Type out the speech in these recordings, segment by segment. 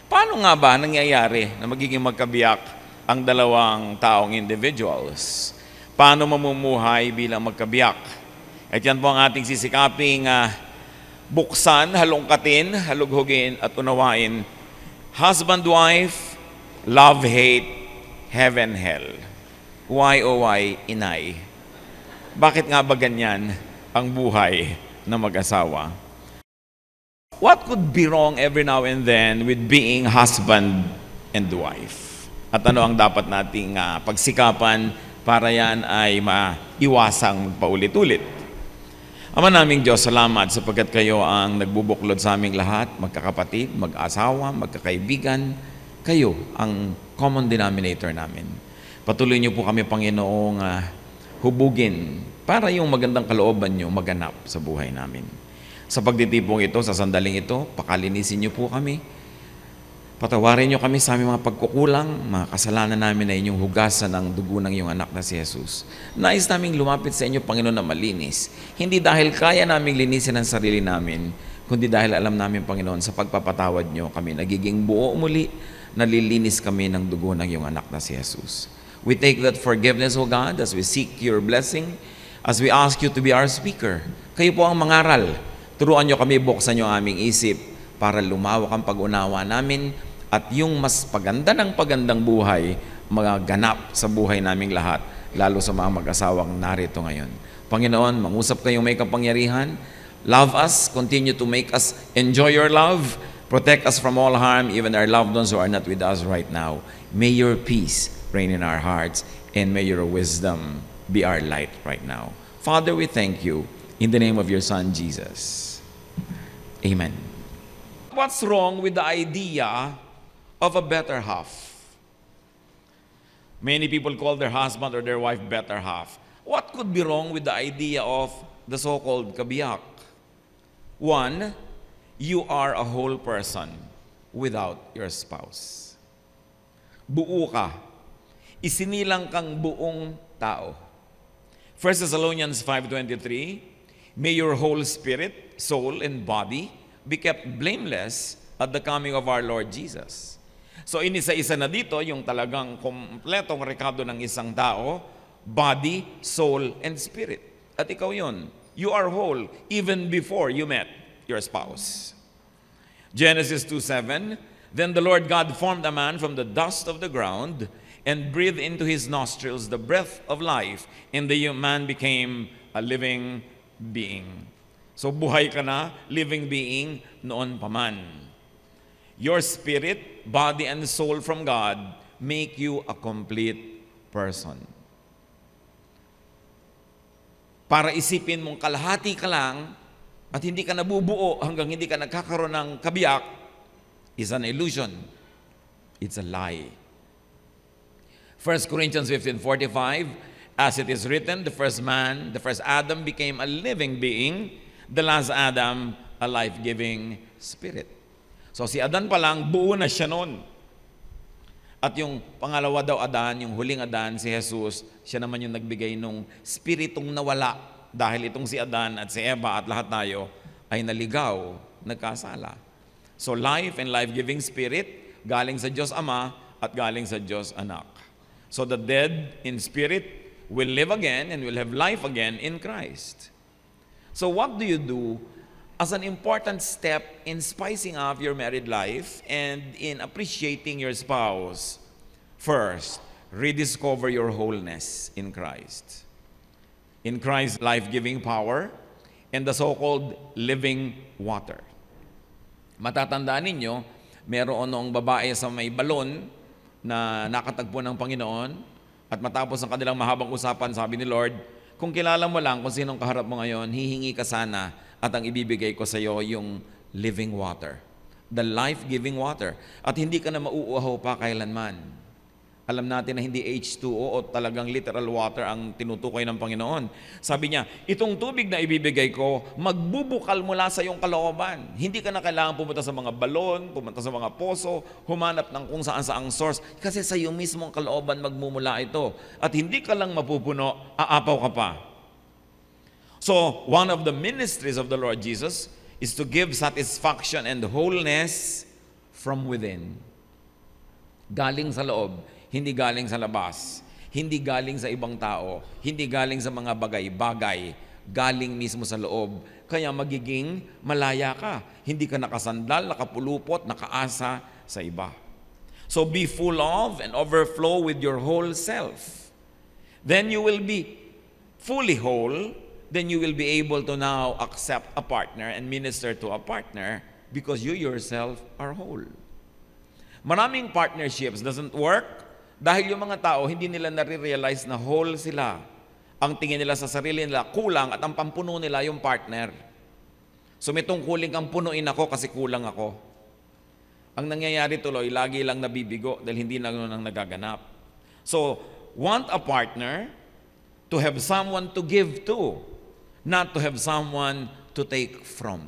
Paano nga ba nangyayari na magiging magkabiyak ang dalawang taong individuals? Paano mamumuhay bilang magkabiyak? At yan po ang ating sisikaping buksan, halongkatin, halughugin at unawain. Husband-wife, love-hate, heaven-hell. Why oh why, inay? Bakit nga ba ganyan ang buhay ng mag-asawa? What could be wrong every now and then with being husband and wife? At ano ang dapat nating pagsikapan para yan ay maiwasang paulit-ulit? Ama naming Diyos, salamat sapagkat kayo ang nagbubuklod sa aming lahat, magkakapatid, mag-asawa, magkakaibigan. Kayo ang common denominator namin. Patuloy niyo po kami, Panginoong, hubugin para yung magandang kalooban niyo maganap sa buhay namin. Sa pagtitipong ito, sa sandaling ito, pakalinisin niyo po kami. Patawarin niyo kami sa aming mga pagkukulang, mga kasalanan namin na inyong hugasan ng dugo ng iyong anak na si Jesus. Nais naming lumapit sa inyo, Panginoon, na malinis. Hindi dahil kaya naming linisin ang sarili namin, kundi dahil alam namin, Panginoon, sa pagpapatawad niyo kami, nagiging buo muli, nalilinis kami ng dugo ng iyong anak na si Jesus. We take that forgiveness, O God, as we seek your blessing, as we ask you to be our speaker. Kayo po ang mangaral. Turuan niyo kami, buksan niyo aming isip para lumawak ang pag-unawa namin at yung mas paganda ng pagandang buhay magaganap sa buhay naming lahat, lalo sa mga mag-asawang narito ngayon. Panginoon, mangusap kayong may kapangyarihan. Love us, continue to make us enjoy your love. Protect us from all harm, even our loved ones who are not with us right now. May your peace reign in our hearts and may your wisdom be our light right now. Father, we thank you in the name of your Son, Jesus. Amen. What's wrong with the idea of a better half? Many people call their husband or their wife better half. What could be wrong with the idea of the so-called kabiyak? One, you are a whole person without your spouse. Buo ka. Isinilang kang buong tao. 1 Thessalonians 5:23, may your whole spirit, soul, and body be kept blameless at the coming of our Lord Jesus. So inisa-isa na dito yung talagang kompletong rekado ng isang tao, body, soul, and spirit. At ikaw yun. You are whole even before you met your spouse. Genesis 2:7, then the Lord God formed a man from the dust of the ground and breathed into his nostrils the breath of life, and the man became a living being. So buhay ka na, living being, noon pa man. Your spirit, body, and soul from God make you a complete person. Para isipin mong kalahati ka lang at hindi ka nabubuo hanggang hindi ka nagkakaroon ng kabiyak is an illusion. It's a lie. 1 Corinthians 15:45, as it is written, the first man, the first Adam became a living being, the last Adam, a life-giving spirit. So si Adan pa lang, buo na siya noon. At yung pangalawa daw Adan, yung huling Adan, si Jesus, siya naman yung nagbigay nung spiritong nawala. Dahil itong si Adan at si Eva at lahat tayo ay naligaw, nagkasala. So life and life-giving spirit, galing sa Diyos Ama at galing sa Diyos Anak. So the dead in spirit will live again and will have life again in Christ. So what do you do as an important step in spicing up your married life and in appreciating your spouse? First, rediscover your wholeness in Christ. In Christ's life-giving power and the so-called living water. Matatandaan ninyo, meron noong babae sa may balon na nakatagpo ng Panginoon. At matapos ang kanilang mahabang usapan, sabi ni Lord, kung kilala mo lang kung sinong kaharap mo ngayon, hihingi ka sana at ang ibibigay ko sa iyo yung living water. The life-giving water. At hindi ka na mauuhaw pa kailanman. Alam natin na hindi H2O o talagang literal water ang tinutukoy ng Panginoon. Sabi niya, itong tubig na ibibigay ko, magbubukal mula sa iyong kalooban. Hindi ka na kailangan pumunta sa mga balon, pumunta sa mga poso, humanap ng kung saan-saang source. Kasi sa iyo mismong kalooban magmumula ito. At hindi ka lang mapupuno, aapaw ka pa. So, one of the ministries of the Lord Jesus is to give satisfaction and wholeness from within. Galing sa loob, hindi galing sa labas. Hindi galing sa ibang tao, hindi galing sa mga bagay-bagay, galing mismo sa loob. Kaya magiging malaya ka. Hindi ka nakasandal, nakapulupot, nakaasa sa iba. So be full of and overflow with your whole self. Then you will be fully whole. Then you will be able to now accept a partner and minister to a partner because you yourself are whole. Maraming partnerships doesn't work dahil yung mga tao, hindi nila nare-realize na whole sila. Ang tingin nila sa sarili nila, kulang, at ang pampuno nila yung partner. So may tungkuling kang punuin ako kasi kulang ako. Ang nangyayari tuloy, lagi lang nabibigo dahil hindi na nang nagaganap. So, want a partner to have someone to give to, not to have someone to take from.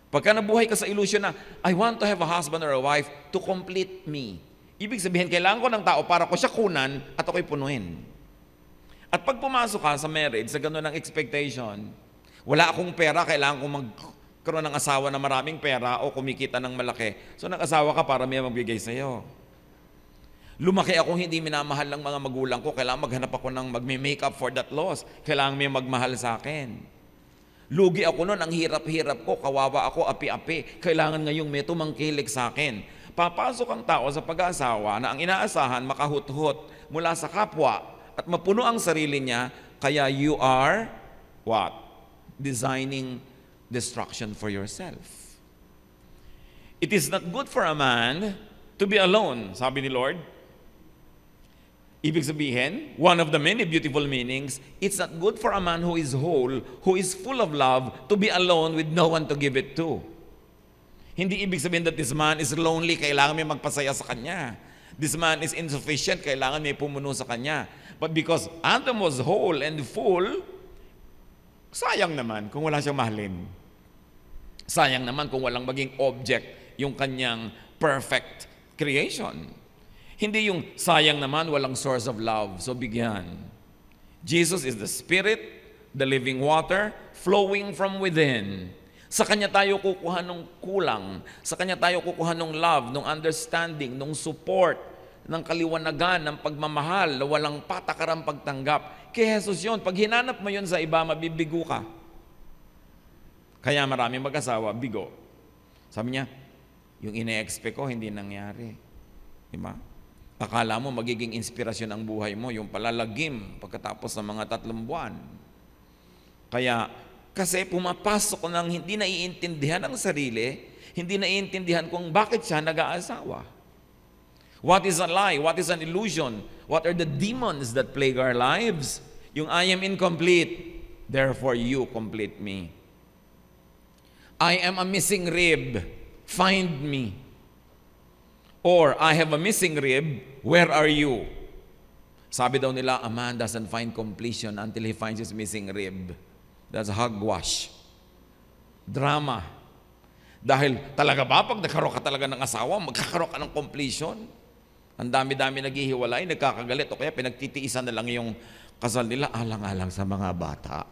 Pagka nabuhay ka sa illusion na, I want to have a husband or a wife to complete me. Ibig sabihin, kailangan ko ng tao para ko siya kunan at ako'y punuin. At pag pumasok ka sa marriage, sa gano'n ng expectation, wala akong pera, kailangan kong magkaroon ng asawa na maraming pera o kumikita ng malaki. So nag-asawa ka para may magbigay sa'yo. Lumaki akong hindi minamahal ng mga magulang ko, kailangan maghanap ako ng magme-make up for that loss. Kailangan may magmahal sa akin. Lugi ako noon, ang hirap-hirap ko, kawawa ako, api-api. Kailangan ngayong may tumangkilik sa akin. Papasok ang tao sa pag-aasawa na ang inaasahan makahuthot mula sa kapwa at mapuno ang sarili niya, kaya you are, what? Designing destruction for yourself. It is not good for a man to be alone, sabi ni Lord. Ibig sabihin, one of the many beautiful meanings, it's not good for a man who is whole, who is full of love, to be alone with no one to give it to. Hindi ibig sabihin that this man is lonely, kailangan may magpasaya sa kanya. This man is insufficient, kailangan may pumuno sa kanya. But because Adam was whole and full, sayang naman kung wala siyang mahalin. Sayang naman kung walang maging object yung kanyang perfect creation. Hindi yung sayang naman walang source of love. So bigyan. Jesus is the Spirit, the living water, flowing from within. Sa Kanya tayo kukuha ng kulang. Sa Kanya tayo kukuha ng love, ng understanding, ng support, ng kaliwanagan, ng pagmamahal, na walang patakarang pagtanggap. Kay Jesus yun. Pag hinanap mo yun sa iba, mabibigo ka. Kaya maraming mag-asawa, bigo. Sabi niya, yung ine-expect ko, hindi nangyari. Diba? Akala mo magiging inspirasyon ang buhay mo, yung palalagim pagkatapos ng mga 3 buwan. Kaya, kasi pumapasok ng hindi naiintindihan ang sarili, hindi naiintindihan kung bakit siya nag-aasawa. What is a lie? What is an illusion? What are the demons that plague our lives? Yung I am incomplete, therefore you complete me. I am a missing rib, find me. Or, I have a missing rib, where are you? Sabi daw nila, a man doesn't find completion until he finds his missing rib. That's hogwash. Drama. Dahil talaga ba, pag nagkaroon ka talaga ng asawa, magkakaroon ka ng completion? Ang dami-dami naghihiwalay, nagkakagalit, o kaya pinagtitiisan na lang yung kasal nila, alang-alang sa mga bata.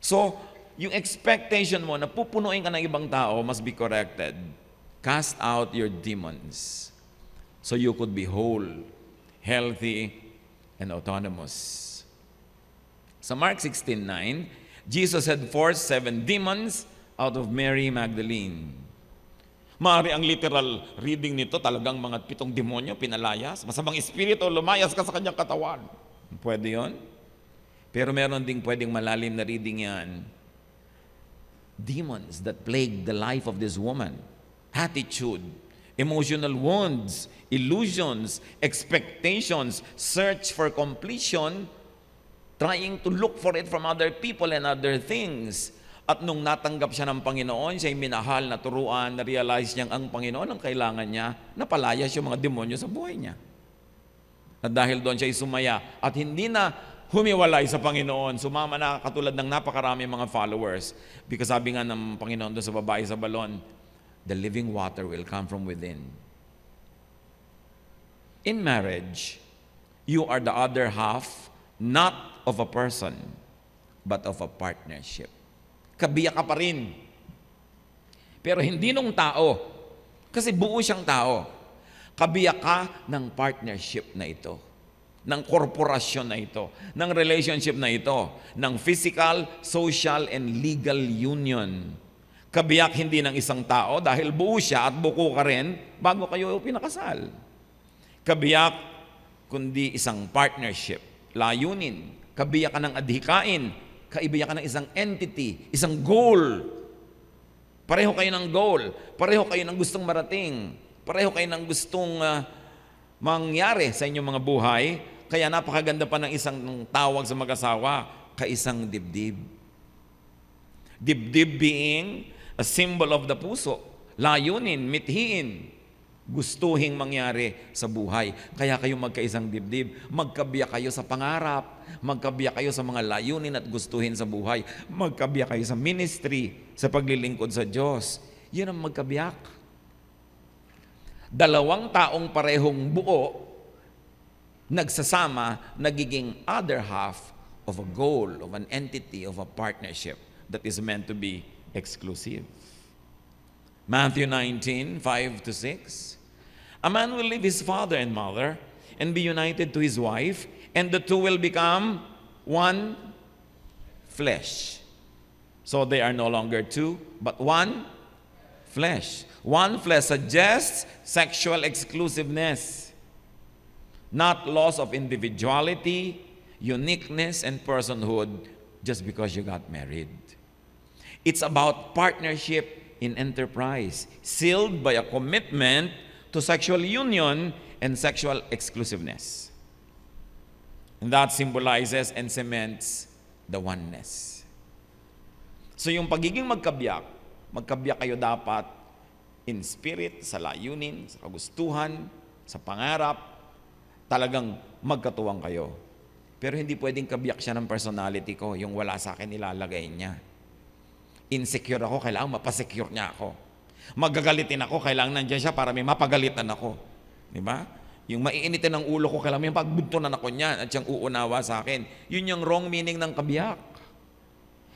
So, yung expectation mo na pupunuin ka ng ibang tao must be corrected. Cast out your demons so you could be whole, healthy, and autonomous. Sa Mark 16:9, Jesus had forced 7 demons out of Mary Magdalene. Maaari ang literal reading nito, talagang mga 7 demonyo pinalayas, masamang espiritu lumayas ka sa kanyang katawan. Pwede yon. Pero meron ding pwedeng malalim na reading yan. Demons that plague the life of this woman. Attitude, emotional wounds, illusions, expectations, search for completion, trying to look for it from other people and other things. At nung natanggap siya ng Panginoon, siya'y minahal, naturuan, na-realize niyang ang Panginoon ang kailangan niya, napalayas yung mga demonyo sa buhay niya. At dahil doon siya'y sumaya at hindi na humiwalay sa Panginoon, sumama na katulad ng napakarami mga followers. Because sabi nga ng Panginoon doon sa babae sa balon, the living water will come from within. In marriage, you are the other half, not of a person, but of a partnership. Kabiyak ka pa rin. Pero hindi nung tao. Kasi buo siyang tao. Kabiyak ka ng partnership na ito, ng korporasyon na ito, ng relationship na ito, ng physical, social, and legal union. Kabiyak hindi ng isang tao dahil buo siya at buko ka rin bago kayo pinakasal. Kabiyak kundi isang partnership, layunin. Kabiyak ka ng adhikain, kaibiyak ka ng isang entity, isang goal. Pareho kayo ng goal, pareho kayo ng gustong marating, pareho kayo ng gustong mangyari sa inyong mga buhay. Kaya napakaganda pa ng isang tawag sa mag-asawa, kaisang dibdib. Dibdib being a symbol of the puso, layunin, mithiin, gustuhing mangyari sa buhay. Kaya kayo magkaisang dibdib, magkabiyak kayo sa pangarap, magkabiyak kayo sa mga layunin at gustuhin sa buhay, magkabiyak kayo sa ministry, sa paglilingkod sa Diyos. Yun ang magkabiyak. Dalawang taong parehong buo, nagsasama, nagiging other half of a goal, of an entity, of a partnership that is meant to be exclusive. Matthew 19:5-6. A man will leave his father and mother and be united to his wife, and the two will become one flesh. So they are no longer two, but one flesh. One flesh suggests sexual exclusiveness, not loss of individuality, uniqueness, and personhood just because you got married. It's about partnership in enterprise, sealed by a commitment to sexual union and sexual exclusiveness. And that symbolizes and cements the oneness. So yung pagiging magkabiyak kayo dapat in spirit, sa layunin, sa kagustuhan, sa pangarap, talagang magkatuwang kayo. Pero hindi pwedeng kabiyak siya ng personality ko, yung wala sa akin ilalagay niya. Insecure ako, kailangan mapasecure niya ako. Magagalitin ako, kailangan nandiyan siya para may mapagalitan ako. Di ba? Yung maiinitin ng ulo ko, kailangan may pagbuntunan ako niyan at siyang uunawa sa akin. Yun yung wrong meaning ng kabiyak.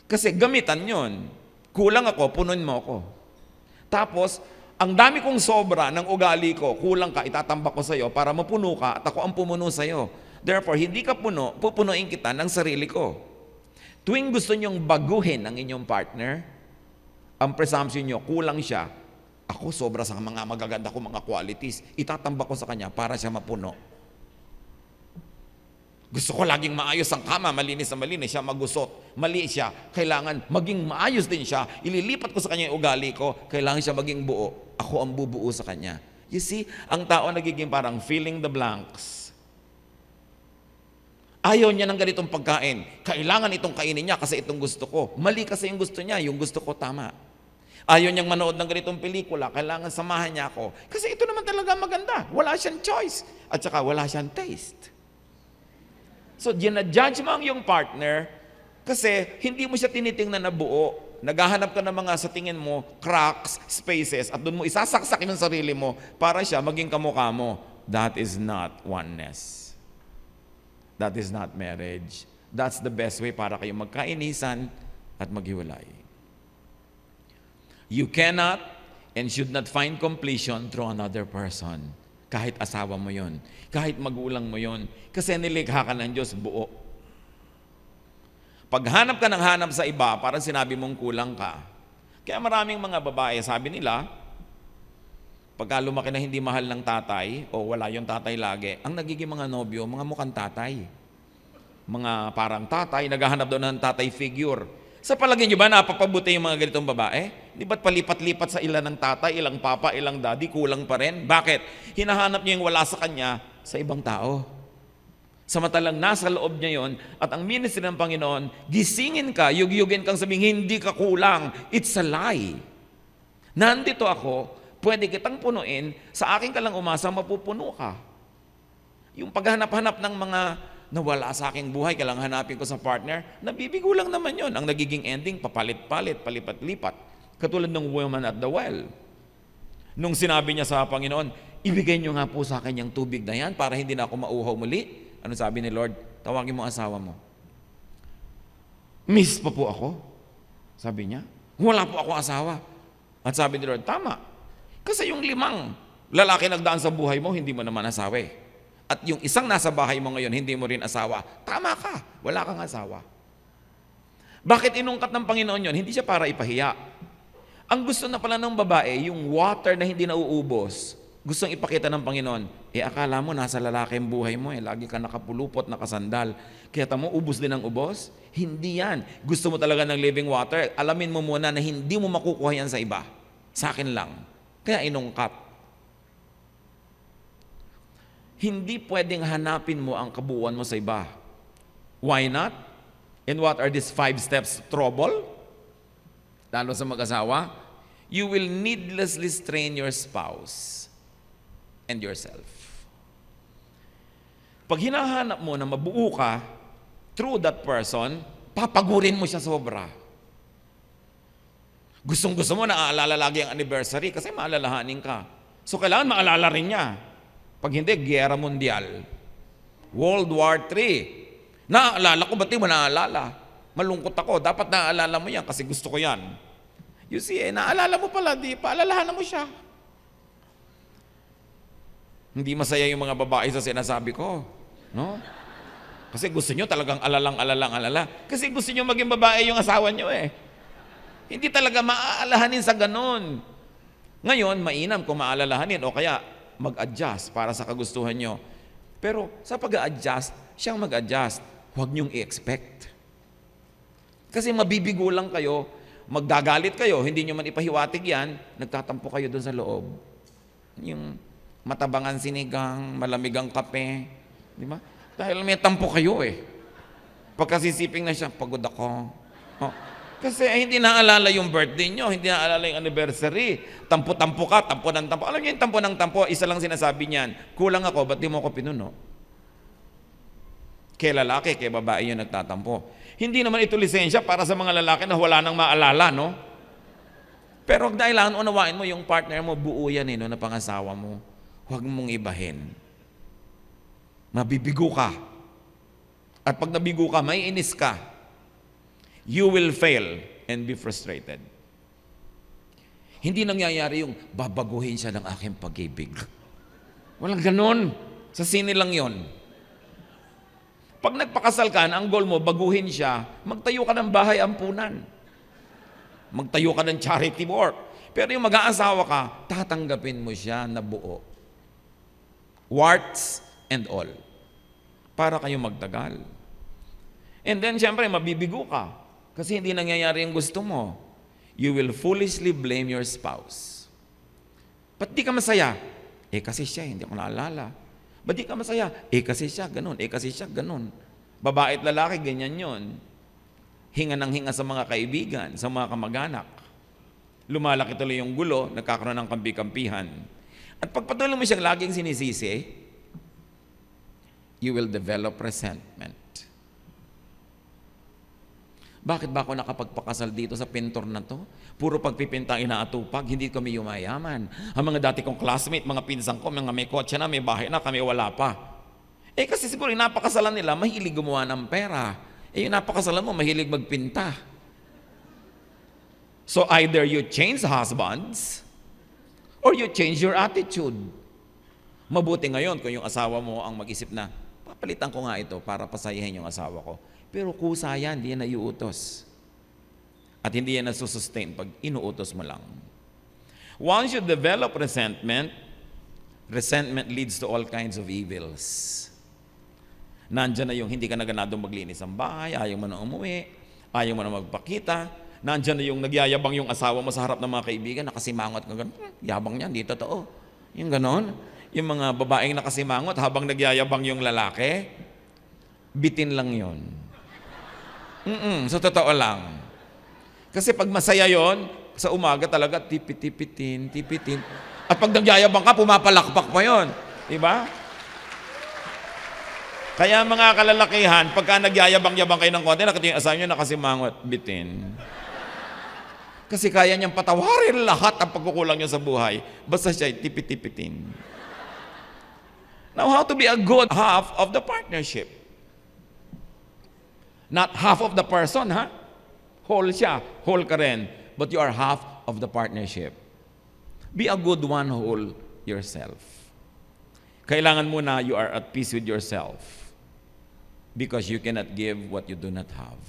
Kasi gamitan yun. Kulang ako, punuin mo ako. Tapos, ang dami kong sobra ng ugali ko, kulang ka, itatambak ko sa'yo para mapuno ka at ako ang pumuno sa'yo. Therefore, hindi ka puno, pupunuin kita ng sarili ko. Tuwing gusto nyong baguhin ang inyong partner, ang presumption nyo, kulang siya, ako sobra sa mga magaganda ko mga qualities, itatambak ko sa kanya para siya mapuno. Gusto ko laging maayos ang kama, malinis na malinis, siya magusot, mali siya, kailangan maging maayos din siya, ililipat ko sa kanya yung ugali ko, kailangan siya maging buo, ako ang bubuo sa kanya. You see, ang tao nagiging parang filling the blanks. Ayaw niya ng ganitong pagkain, kailangan itong kainin niya kasi itong gusto ko. Mali kasi yung gusto niya, yung gusto ko tama. Ayaw niyang manood ng ganitong pelikula, kailangan samahan niya ako. Kasi ito naman talaga maganda, wala siyang choice, at saka wala siyang taste. So, ginajudge mo ang iyong partner kasi hindi mo siya tinitingnan na buo. Naghahanap ka ng mga sa tingin mo, cracks, spaces, at doon mo isasaksak yung sarili mo para siya maging kamukha mo. That is not oneness. That is not marriage. That's the best way para kayo magkainisan at maghiwalay. You cannot and should not find completion through another person. Kahit asawa mo yon, kahit magulang mo yon, kasi nilikha ka ng Diyos buo. Paghanap ka ng hanap sa iba, parang sinabi mong kulang ka. Kaya maraming mga babae, sabi nila, pagka lumaki na hindi mahal ng tatay, o wala yung tatay lagi, ang nagiging mga nobyo, mga mukhang tatay. Mga parang tatay, naghahanap doon ng tatay figure. Sa palagay nyo ba, napapabuti yung mga ganitong babae? Di ba't palipat-lipat sa ilan ng tatay, ilang papa, ilang daddy, kulang pa rin? Bakit? Hinahanap niya yung wala sa kanya sa ibang tao. Samantalang nasa loob niya yon, at ang ministry ng Panginoon, gisingin ka, yugyugin kang sabihin, hindi ka kulang. It's a lie. Nandito ako, pwede kitang punuin, sa akin ka lang umasa, mapupuno ka. Yung paghanap-hanap ng mga nawala sa aking buhay, kailangan hanapin ko sa partner, nabibigo lang naman yon. Ang nagiging ending, papalit-palit, palipat-lipat. Katulad ng woman at the well. Nung sinabi niya sa Panginoon, ibigay niyo nga po sa akin yung tubig na yan para hindi na ako mauhaw muli. Ano sabi ni Lord? Tawagin mo ang asawa mo. Miss pa po ako. Sabi niya, wala po ako asawa. At sabi ni Lord, tama. Kasi yung 5 lalaki nagdaan sa buhay mo, hindi mo naman asawa eh. At yung isang nasa bahay mo ngayon, hindi mo rin asawa. Tama ka, wala kang asawa. Bakit inungkat ng Panginoon yon? Hindi siya para ipahiya. Ang gusto na pala ng babae, yung water na hindi nauubos, gustong ipakita ng Panginoon, akala mo nasa lalaki ang buhay mo lagi ka nakapulupot, nakasandal. Kaya tamo, ubos din ang ubos? Hindi yan. Gusto mo talaga ng living water, alamin mo muna na hindi mo makukuha yan sa iba. Sa akin lang. Kaya inungkat. Hindi pwedeng hanapin mo ang kabuuan mo sa iba. Why not? And what are these 5 steps to trouble? Lalo sa mag-asawa, you will needlessly strain your spouse and yourself. Pag hinahanap mo na mabuo ka through that person, papagurin mo siya sobra. Gustong-gusto mo na aalala lagi ang anniversary kasi maalalahanin ka. So kailangan maalala rin niya. Pag hindi, Giyera Mundial. World War III. Naaalala ko, ba't di mo naaalala? Malungkot ako, dapat naaalala mo yan kasi gusto ko yan. You see, naaalala mo pala, di paalalahanan mo siya. Hindi masaya yung mga babae sa sinasabi ko. No? Kasi gusto nyo talagang alala. Kasi gusto nyo maging babae yung asawa nyo eh. Hindi talaga maaalahanin sa ganun. Ngayon, mainam kung maalalahanin o kaya mag-adjust para sa kagustuhan nyo. Pero sa pag-a-adjust, siyang mag-adjust. Huwag nyong i-expect. Kasi mabibigo lang kayo, magdagalit kayo, hindi nyo man ipahiwatig yan, nagtatampo kayo doon sa loob. Yung matabangan sinigang, malamigang kape, di ba? Dahil may tampo kayo eh. Pagkasisiping na siya, pagod ako. Oh. Kasi hindi naalala yung birthday nyo, hindi naalala yung anniversary. Tampo-tampo ka, tampo ng tampo. Alam niyo yung tampo ng tampo, isa lang sinasabi niyan, kulang ako, ba't di mo ako pinuno? Kay lalaki, kay babae yung nagtatampo. Hindi naman ito lisensya para sa mga lalaki na wala nang maalala, no? Pero dahil unawain mo yung partner mo, buo yan no, na pangasawa mo. Huwag mong ibahin. Mabibigo ka. At pag nabigo ka, may inis ka. You will fail and be frustrated. Hindi nangyayari yung babaguhin siya ng aking pag-ibig. Walang ganon. Sa sine lang yon. Pag nagpakasal ka, ang goal mo, baguhin siya, magtayo ka ng bahay ampunan. Magtayo ka ng charity work. Pero yung mag-aasawa ka, tatanggapin mo siya na buo. Warts and all. Para kayo magtagal. And then, siyempre, mabibigo ka. Kasi hindi nangyayari yung gusto mo. You will foolishly blame your spouse. Ba't di ka masaya? Kasi siya, hindi ako naalala. Ba't di ka masaya? Kasi siya, ganun. Kasi siya, ganun. Babae at lalaki, ganyan yon. Hinga ng hinga sa mga kaibigan, sa mga kamag-anak. Lumalaki tuloy yung gulo, nagkakaroon ng kampi-kampihan. At pagpatuloy mo siyang laging sinisisi, you will develop resentment. Bakit ba ako nakapagpakasal dito sa pintor na to? Puro pagpipinta inaatupag, hindi kami yumayaman. Ang mga dati kong classmate, mga pinsan ko, mga may kotse na, may bahay na, kami wala pa. Kasi siguro yung napakasalan nila, mahilig gumawa ng pera. Yung napakasalan mo, mahilig magpinta. So either you change husbands, or you change your attitude. Mabuti ngayon kung yung asawa mo ang mag-isip na, papalitan ko nga ito para pasayahin yung asawa ko. Pero kusa yan, hindi yan naiutos. At hindi yan nasusustain pag inuutos mo lang. Once you develop resentment, resentment leads to all kinds of evils. Nandyan na yung hindi ka na ganadong maglinis ang bahay, ayaw mo na umuwi, ayaw mo na magpakita. Nandyan na yung nagyayabang yung asawa mo sa harap ng mga kaibigan, nakasimangot ka gano'n. Yabang niyan, di totoo. Yung gano'n. Yung mga babaeng nakasimangot habang nagyayabang yung lalaki, bitin lang yon. So totoo lang. Kasi pag masaya yon, sa umaga talaga tipit-tipitin. At pag nagyayabang ka, pumapalakpak pa yon. Diba? Kaya mga kalalakihan, pagka nagyayabang-yabang kayo ng konti, nakita yung asawa nyo nakasimangot, bitin. Kasi kaya niyang patawarin lahat ang pagkukulang niya sa buhay. Basta siya tipit-tipitin. Now, how to be a good half of the partnership? Not half of the person, ha? Whole siya, whole ka rin. But you are half of the partnership. Be a good one whole yourself. Kailangan muna you are at peace with yourself because you cannot give what you do not have.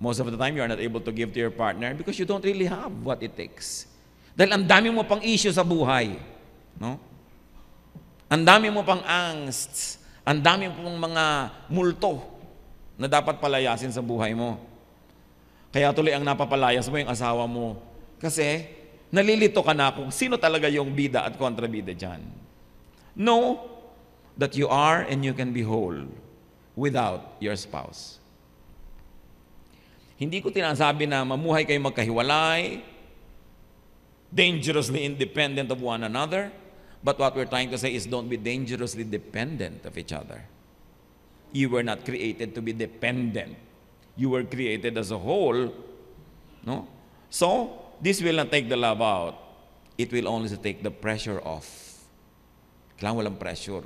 Most of the time, you are not able to give to your partner because you don't really have what it takes. Dahil ang dami mo pang issue sa buhay. No? Ang dami mo pang angst. Ang dami mo pang mga multo na dapat palayasin sa buhay mo. Kaya tuloy ang napapalayas mo yung asawa mo. Kasi nalilito ka na kung sino talaga yung bida at kontrabida dyan. Know that you are and you can be whole without your spouse. Hindi ko tinasabi na mamuhay kayo magkahiwalay, dangerously independent of one another, but what we're trying to say is don't be dangerously dependent of each other. You were not created to be dependent. You were created as a whole. No? So, this will not take the love out. It will only take the pressure off. Kailangan walang pressure.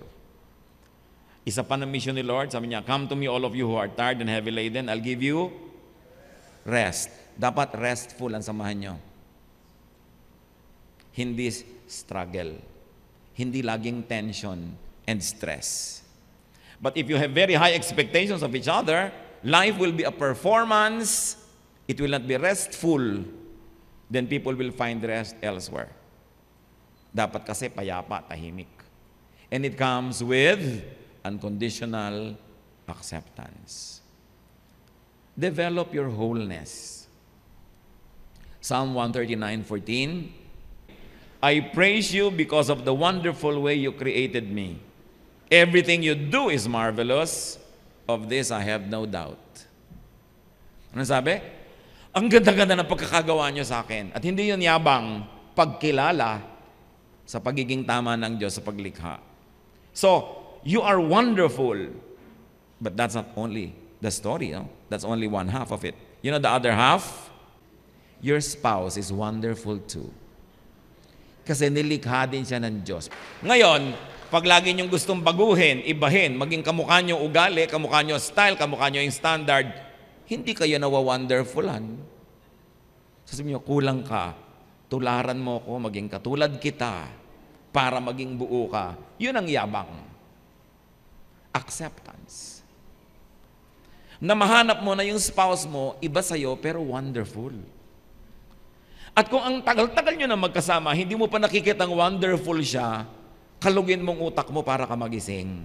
Isa pa na mission ni Lord, sabi niya, come to me all of you who are tired and heavy laden, I'll give you rest. Dapat restful ang samahan nyo. Hindi struggle. Hindi laging tension and stress. But if you have very high expectations of each other, life will be a performance. It will not be restful. Then people will find rest elsewhere. Dapat kasi payapa, tahimik. And it comes with unconditional acceptance. Develop your wholeness. Psalm 139:14. I praise you because of the wonderful way you created me. Everything you do is marvelous. Of this I have no doubt. Ano sabi? Ang ganda-ganda ng pagkakagawa niyo sa akin. At hindi yun yabang pagkilala sa pagiging tama ng Diyos sa paglikha. So, you are wonderful. But that's not only the story. No? That's only one half of it. You know the other half? Your spouse is wonderful too. Kasi nilikha din siya ng Diyos. Ngayon, pag lagi niyong gustong baguhin, ibahin, maging kamukha niyo ugali, kamukha niyo style, kamukha niyo yung standard, hindi kayo nawa-wonderfulan. Sasabihin niyo, kulang ka, tularan mo ko, maging katulad kita, para maging buo ka. Yun ang yabang. Acceptance. Na mahanap mo na yung spouse mo, iba sa'yo, pero wonderful. At kung ang tagal-tagal nyo na magkasama, hindi mo pa nakikitang wonderful siya, kalugin mong utak mo para ka magising.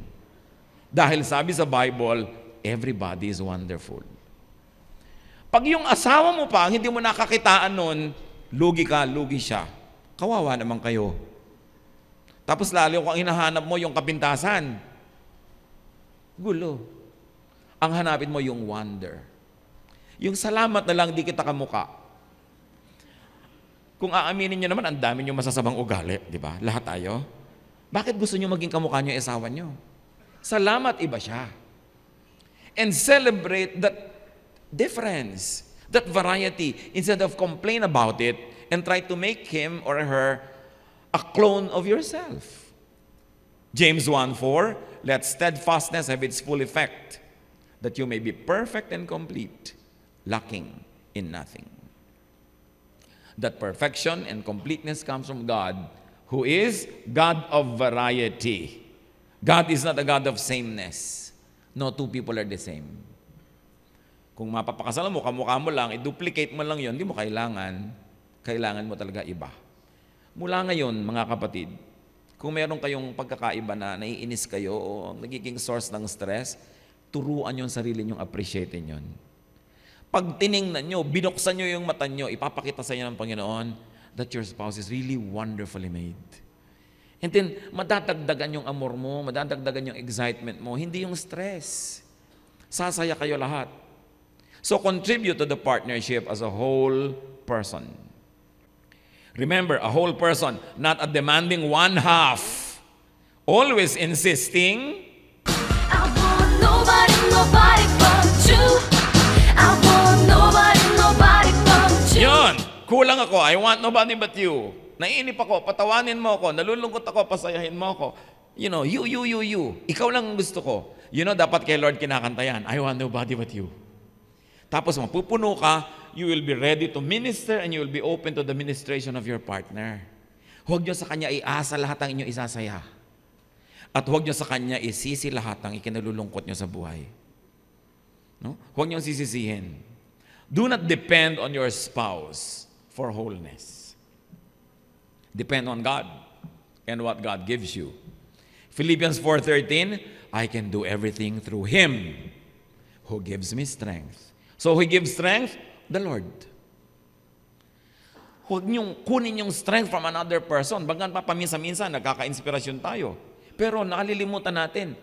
Dahil sabi sa Bible, everybody is wonderful. Pag yung asawa mo pa, hindi mo nakakitaan nun, lugi ka, lugi siya. Kawawa naman kayo. Tapos lalo kung hinahanap mo yung kapintasan, gulo. Ang hanapin mo yung wonder. Yung salamat na lang di kita kamuka. Kung aaminin nyo naman, ang dami nyo masasabang ugali, di ba? Lahat tayo. Bakit gusto nyo maging kamukha nyo yung asawa nyo? Salamat, iba siya. And celebrate that difference, that variety, instead of complain about it and try to make him or her a clone of yourself. James 1:4, let steadfastness have its full effect, that you may be perfect and complete, lacking in nothing. That perfection and completeness comes from God, who is God of variety. God is not a God of sameness. No two people are the same. Kung mapapakasalan mo, kamukha mo lang, i-duplicate mo lang yon, hindi mo kailangan. Kailangan mo talaga iba. Mula ngayon, mga kapatid, kung meron kayong pagkakaiba na naiinis kayo o nagiging source ng stress, turuan yung sarili nyong appreciatein yun. Pag tiningnan nyo, binuksan nyo yung mata nyo, ipapakita sa inyo ng Panginoon that your spouse is really wonderfully made. And then, madadagdagan yung amor mo, madadagdagan yung excitement mo, hindi yung stress. Sasaya kayo lahat. So, contribute to the partnership as a whole person. Remember, a whole person, not a demanding one half. Always insisting, I want nobody but you. I want nobody but you. yun, kulang ako, I want nobody but you. Naiinip ako, patawanin mo ako, nalulungkot ako, pasayahin mo ako. You know, you. Ikaw lang ang gusto ko. You know, dapat kay Lord kinakanta yan, I want nobody but you. Tapos mapupuno ka you will be ready to minister and you will be open to the ministration of your partner. Huwag niyo sa kanya iasa lahat ang inyong isasaya. At huwag niyo sa kanya isisi lahat ang ikinalulungkot niyo sa buhay. No? Huwag niyo sisisihin. Do not depend on your spouse for wholeness. Depend on God and what God gives you. Philippians 4:13, I can do everything through Him who gives me strength. So who gives strength? The Lord. Huwag niyong kunin yung strength from another person. Bagan pa paminsan-minsan, nagkaka-inspirasyon tayo. Pero nakalilimutan natin,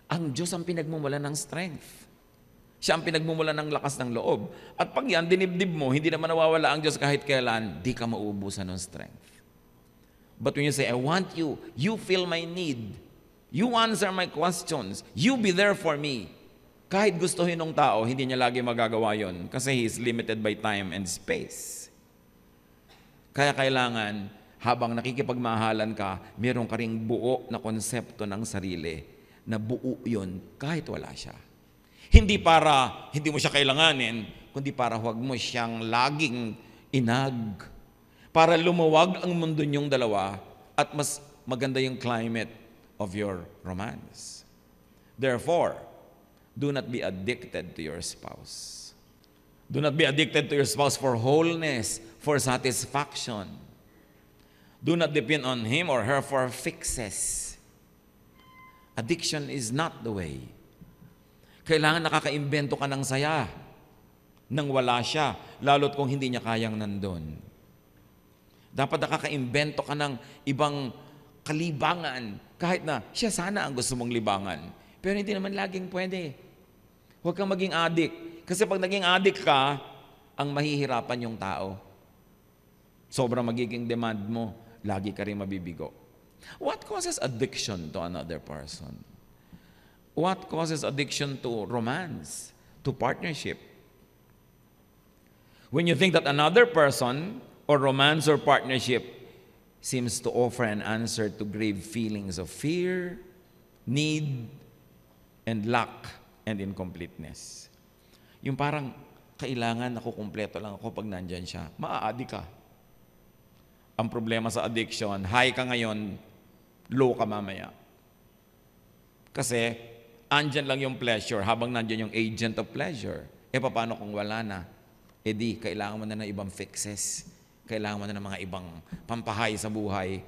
ang Diyos ang pinagmumula ng strength. Siya ang pinagmumula ng lakas ng loob. At pag yan, dinibdib mo, hindi naman nawawala ang Diyos kahit kailan, di ka mauubusan ng strength. But when you say, I want you, you feel my need, you answer my questions, you be there for me. Kahit gustuhin ng tao, hindi niya lagi magagawa yon kasi he is limited by time and space. Kaya kailangan, habang nakikipagmahalan ka, meron ka ring buo na konsepto ng sarili na buo yun kahit wala siya. Hindi para hindi mo siya kailanganin, kundi para huwag mo siyang laging inag. Para lumuwag ang mundo niyong dalawa at mas maganda yung climate of your romance. Therefore, do not be addicted to your spouse. Do not be addicted to your spouse for wholeness, for satisfaction. Do not depend on him or her for fixes. Addiction is not the way. Kailangan nakakaimbento ka ng saya nang wala siya, lalo't kung hindi niya kayang nandun. Dapat nakakaimbento ka ng ibang kalibangan, kahit na siya sana ang gusto mong libangan. Pero hindi naman laging pwede. Huwag kang maging addict. Kasi pag naging addict ka, ang mahihirapan yung tao. Sobrang magiging demand mo, lagi ka rin mabibigo. What causes addiction to another person? What causes addiction to romance, to partnership? When you think that another person or romance or partnership seems to offer an answer to grave feelings of fear, need, and lack and incompleteness. Yung parang kailangan ako kumpleto lang ako pag nandyan siya. Maa-addict ka. Ang problema sa addiction, high ka ngayon, low ka mamaya. Kasi andyan lang yung pleasure habang nandyan yung agent of pleasure. Paano kung wala na? Di, kailangan mo na ng ibang fixes. Kailangan mo na ng mga ibang pampahay sa buhay.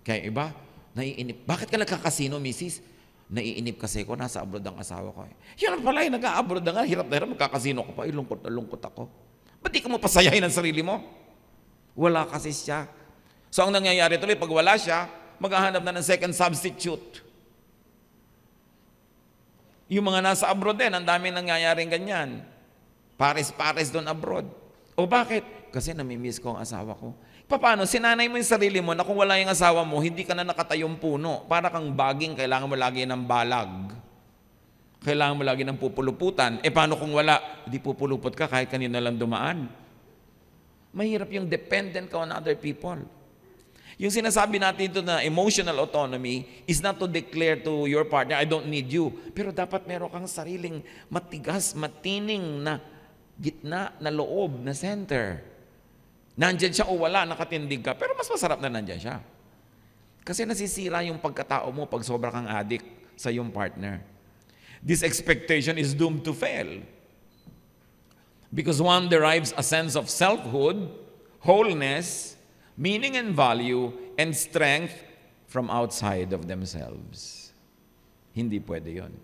Kaya iba, naiinip. Bakit ka nagkakasino, misis? Naiinip kasi ko, nasa abroad ang asawa ko. Yan pala, nag-a-abroad na nga, hirap na hirap, magkakasino ko pa, lungkot na lungkot ako. Ba't di ka mo pasayahin ang sarili mo? Wala kasi siya. So ang nangyayari tuloy, pag wala siya, maghahanap na ng second substitute. Yung mga nasa abroad din, ang daming nangyayaring ganyan. Pares-pares doon abroad. O bakit? Kasi namimiss ko ang asawa ko. Paano? Sinanay mo yung sarili mo na kung wala yung asawa mo, hindi ka na nakatayong puno. Para kang baging, kailangan mo lagi ng balag. Kailangan mo lagi ng pupuluputan. Paano kung wala? Hindi pupulupot ka kahit kanina lang dumaan. Mahirap yung dependent ka on other people. Yung sinasabi natin ito na emotional autonomy is not to declare to your partner, I don't need you. Pero dapat meron kang sariling matigas, matining na gitna, na loob, na center. Nandyan siya o wala, nakatindig ka, pero mas masarap na nandyan siya. Kasi nasisira yung pagkatao mo pag sobra kang addict sa iyong partner. This expectation is doomed to fail. Because one derives a sense of selfhood, wholeness, meaning and value, and strength from outside of themselves. Hindi pwede yun.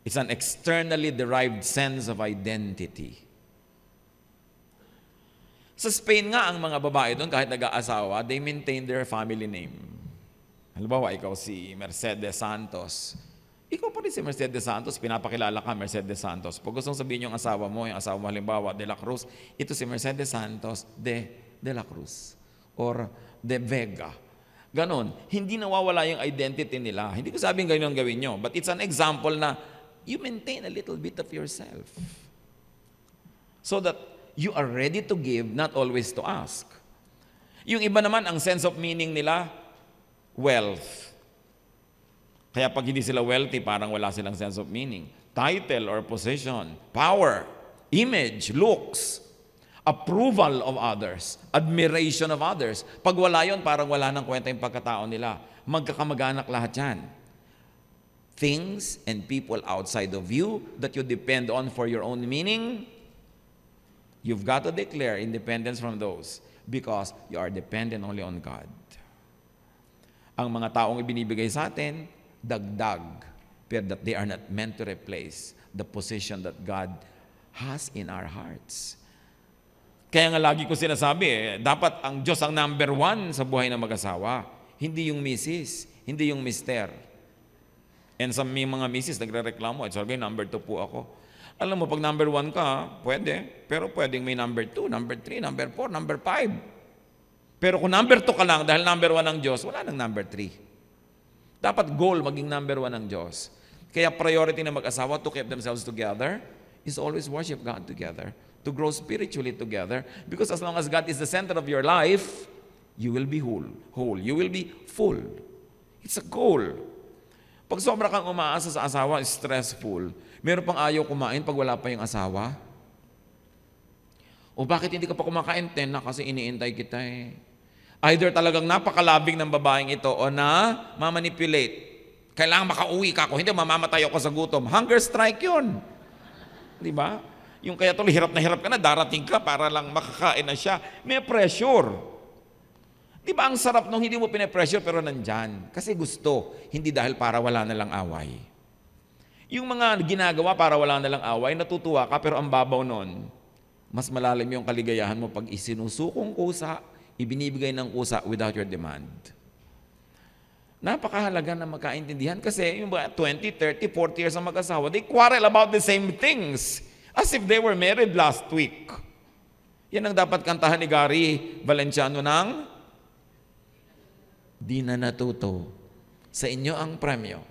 It's an externally derived sense of identity. Sa Spain nga, ang mga babae doon, kahit nag-aasawa, they maintain their family name. Halimbawa, ikaw si Mercedes Santos. Ikaw pa rin si Mercedes Santos, pinapakilala ka, Mercedes Santos. Pag gustong sabihin yung asawa mo halimbawa, De La Cruz, ito si Mercedes Santos de La Cruz or de Vega. Ganon. Hindi nawawala yung identity nila. Hindi ko sabing ganyan ang gawin nyo, but it's an example na you maintain a little bit of yourself. So that you are ready to give, not always to ask. Yung iba naman, ang sense of meaning nila, wealth. Kaya pag hindi sila wealthy, parang wala silang sense of meaning. Title or position, power, image, looks, approval of others, admiration of others. Pag wala yun, parang wala nang kwenta yung pagkatao nila. Magkakamag-anak lahat yan. Things and people outside of you that you depend on for your own meaning, you've got to declare independence from those because you are dependent only on God. Ang mga taong ibinibigay sa atin, dagdag, pero that they are not meant to replace the position that God has in our hearts. Kaya nga lagi ko sinasabi, dapat ang Diyos ang number one sa buhay ng mag-asawa. Hindi yung misis, hindi yung mister. And sa may mga misis, nagre-reklamo, sabi, number 2 po ako. Alam mo, pag number 1 ka, pwede. Pero pwedeng may number 2, number 3, number 4, number 5. Pero kung number 2 ka lang, dahil number 1 ng Diyos, wala nang number 3. Dapat goal maging number 1 ng Diyos. Kaya priority ng mag-asawa to keep themselves together is always worship God together, to grow spiritually together. Because as long as God is the center of your life, you will be whole. You will be full. It's a goal. Pag sobra kang umaasa sa asawa, stressful. Meron pang ayaw kumain pag wala pa yung asawa. O bakit hindi ka pa kumakain? 10 na kasi iniintay kita eh. Either talagang napakalabing ng babaeng ito o na mamanipulate. Kailangan makauwi ka ako, hindi mamamatay ako sa gutom. Hunger strike yun. Di ba? Yung kaya tuloy hirap ka na, darating ka para lang makakain na siya. May pressure. Di ba ang sarap nung hindi mo pinapressure pero nandyan? Kasi gusto, hindi dahil para wala na lang away. Yung mga ginagawa para wala na lang away, natutuwa ka pero ang babaw nun, mas malalim yung kaligayahan mo pag isinusukong kusa, ibinibigay ng kusa without your demand. Napakahalaga na magkaintindihan kasi yung 20, 30, 40 years ang mag-asawa, they quarrel about the same things as if they were married last week. Yan ang dapat kantahan ni Gary Valenciano ng di na natuto. Sa inyo ang premyo.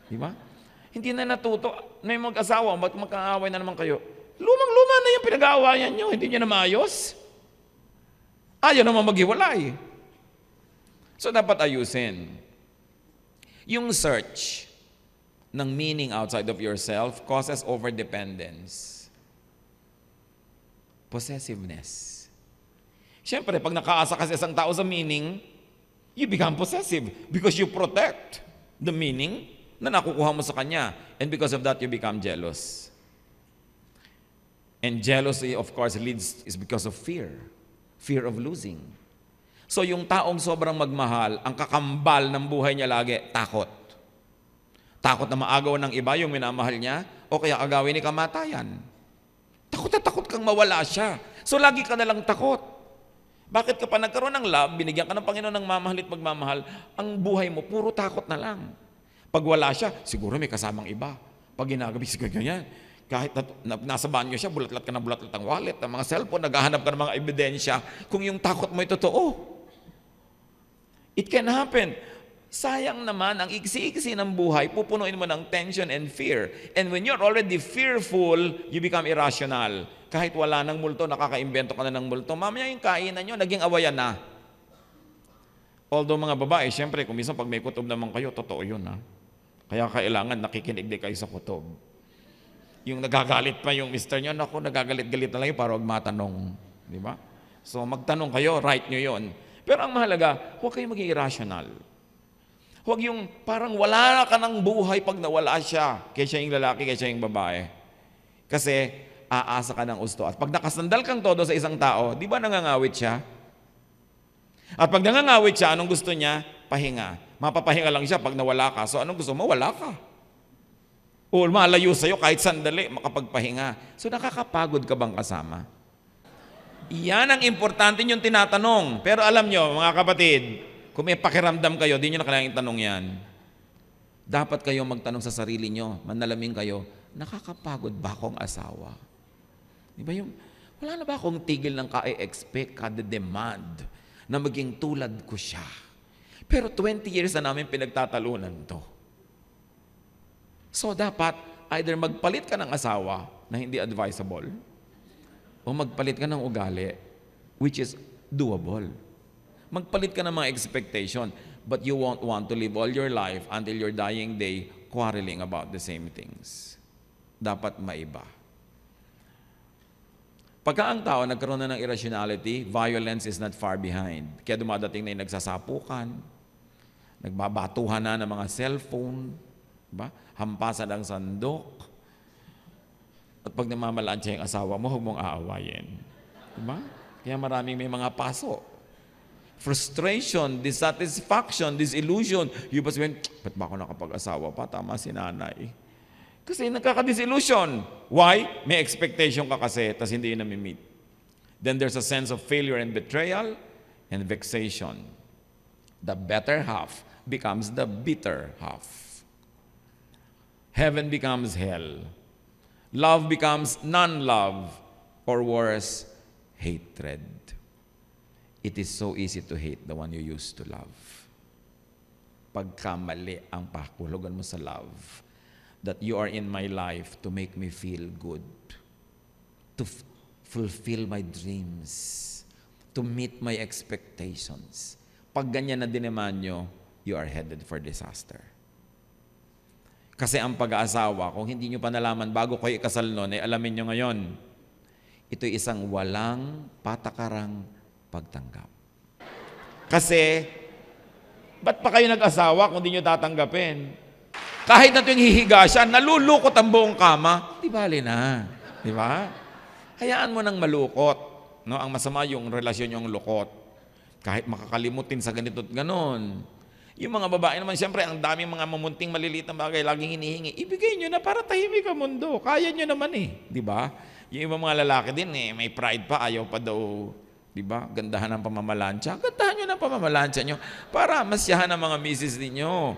Di ba? Hindi na natuto. May mag-asawa, magkaaway na naman kayo. Lumang-luma na yung pinag-aawayan nyo. Hindi nyo na maayos. Ayaw naman maghiwalay. So dapat ayusin. Yung search ng meaning outside of yourself causes overdependence. Possessiveness. Siyempre, pag nakaasa kasi isang tao sa meaning, you become possessive because you protect the meaning na nakukuha mo sa kanya. And because of that, you become jealous. And jealousy, of course, is because of fear. Fear of losing. So yung taong sobrang magmahal, ang kakambal ng buhay niya lagi, takot. Takot na maagaw ng iba yung minamahal niya, o kaya agawin ni kamatayan. Takot na takot kang mawala siya. So lagi ka nalang takot. Bakit ka pa nagkaroon ng love, binigyan ka ng Panginoon ng mamahalit magmamahal, ang buhay mo, puro takot na lang. Pag wala siya, siguro may kasamang iba. Pag ginagabi, siguro ganyan. Kahit nasa banyo siya, bulatlat ka ng bulatlat ang wallet, ang mga cellphone, naghahanap ka ng mga ebidensya, kung yung takot mo ay totoo. It can happen. Sayang naman, ang iksi-iksi ng buhay, pupunuin mo ng tension and fear. And when you're already fearful, you become irrational. Kahit wala ng multo, nakaka-imbento ka na ng multo, mamaya yung kainan nyo, naging awayan na. Although mga babae, syempre, kung minsan pag may kutob naman kayo, totoo yun ha. Kaya kailangan nakikinig din kayo sa kutob. Yung nagagalit pa yung mister nyo, naku, nagagalit-galit na lang yun para huwag matanong. Di ba? So magtanong kayo, right nyo yun. Pero ang mahalaga, huwag kayong maging irrational. Huwag yung parang wala ka ng buhay pag nawala siya. Kaya siya yung lalaki, kaya siya yung babae. Kasi aasa ka ng gusto. At pag nakasandal kang todo sa isang tao, di ba nangangawit siya? At pag nangangawit siya, anong gusto niya? Pahinga. Mapapahinga lang siya pag nawala ka. So anong gusto mo? Wala ka. O malayo sa'yo kahit sandali, makapagpahinga. So nakakapagod ka bang kasama? Iyan ang importante yung tinatanong. Pero alam nyo, mga kapatid, kung may pakiramdam kayo, di nyo na kailangang tanong yan. Dapat kayo magtanong sa sarili nyo, manalamin kayo, nakakapagod ba akong asawa? Di ba yung, wala na ba akong tigil ng ka-expect, ka-demand, na maging tulad ko siya? Pero 20 years na namin pinagtatalunan to. So dapat, either magpalit ka ng asawa na hindi advisable, o magpalit ka ng ugali, which is doable. Magpalit ka ng mga expectation, but you won't want to live all your life until your dying day quarreling about the same things. Dapat maiba. Pagka ang tao nagkaroon na ng irrationality, violence is not far behind. Kaya dumadating na yung nagsasapukan, nagbabatuhan na ng mga cellphone, diba? Hampasan ang sandok. At pag namamalansya yung asawa mo, huwag mong aawayin. Diba? Kaya maraming may mga paso. Frustration, dissatisfaction, disillusion. Yung ba sabihin, ba't ba ako nakapag-asawa pa? Tama si nanay. Kasi nagkaka-disillusion. Why? May expectation ka kasi, tas hindi yun nami-meet. Then there's a sense of failure and betrayal and vexation. The better half becomes the bitter half. Heaven becomes hell. Love becomes non-love, or worse, hatred. It is so easy to hate the one you used to love. Pagkamali ang pakulugan mo sa love, that you are in my life to make me feel good, to fulfill my dreams, to meet my expectations. Pag ganyan na dinemanyo, you are headed for disaster. Kasi ang pag-aasawa, kung hindi nyo pa nalaman bago kayo ikasal noon, alamin nyo ngayon, ito'y isang walang patakarang pagtanggap. Kasi, ba't pa kayo nag-asawa kung di nyo tatanggapin? Kahit na tuwing hihiga siya, nalulukot ang buong kama, di bali na. Di ba? Hayaan mo nang malukot. No? Ang masama yung relasyon yung lukot. Kahit makakalimutin sa ganito at ganon. Yung mga babae naman, siyempre, ang daming mga mamunting maliliit na bagay, laging hinihingi. Ibigay nyo na para tahimik ang mundo. Kaya nyo naman eh. Di ba? Yung ibang mga lalaki din eh, may pride pa, ayaw pa daw, di ba? Gandahan ng pamamalansya. Gandahan nyo ng pamamalansya nyo para masyahan ang mga misis ninyo.